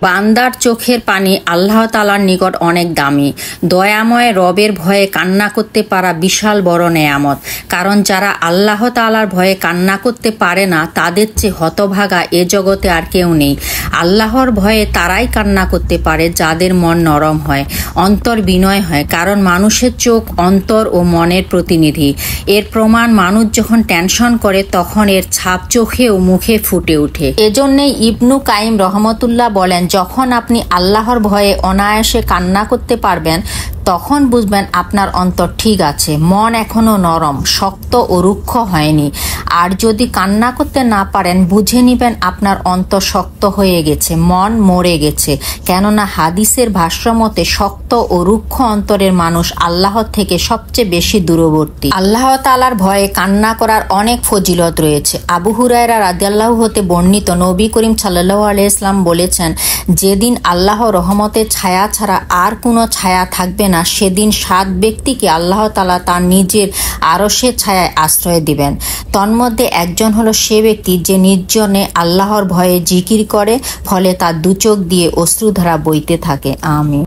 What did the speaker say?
বান্দার চোখের পানি আল্লাহ তাআলার নিকট অনেক দামি। দয়াময় রবের ভয়ে কান্না করতে পারা বিশাল বড় নেয়ামত। কারণ যারা আল্লাহ তাআলার ভয়ে কান্না করতে পারে না, তাদের চেয়ে হতভাগা এ জগতে আর কেউ নেই। আল্লাহর ভয়ে তারাই কান্না করতে পারে যাদের মন নরম হয়, অন্তর বিনয় হয়। কারণ মানুষের চোখ অন্তর ও মনের প্রতিনিধি। এর প্রমাণ মানুষ যখন টেনশন করে তখন এর ছাপ চোখে ও মুখে ফুটে ওঠে। এজন্যই ইবনু কাইম রহমতুল্লাহ বলেন, যখন আপনি আল্লাহর ভয়ে অনায়াসে কান্না করতে পারবেন তখন বুঝবেন আপনার অন্তর ঠিক আছে, মন এখনো নরম, শক্ত ও রুক্ষ হয়নি। আর যদি কান্না করতে না পারেন, বুঝে নিবেন আপনার অন্তর শক্ত হয়ে গেছে, মন মরে গেছে। কেননা হাদিসের ভাষ্যমতে শক্ত ও রুক্ষ অন্তরের মানুষ আল্লাহর থেকে সবচেয়ে বেশি দূরবর্তী। আল্লাহ তাআলার ভয়ে কান্না করার অনেক ফজিলত রয়েছে। আবু হুরায়রা রাদিয়াল্লাহু হতে বর্ণিত, নবী করিম সাল্লাল্লাহু আলাইহি ওয়াসাল্লাম বলেছেন, যেদিন আল্লাহ রহমতের ছায়া ছাড়া আর কোনো ছায়া থাকবে না, সেদিন 7 ব্যক্তিকে আল্লাহ তাআলা তার নিজের আরশের ছায়ায় আশ্রয় দিবেন। তন্মধ্যে একজন হলো সে ব্যক্তি যে নির্জনে আল্লাহর ভয়ে জিকির করে, ফলে তার 2 চোখ দিয়ে অশ্রুধারা বইতে থাকে। আমিন।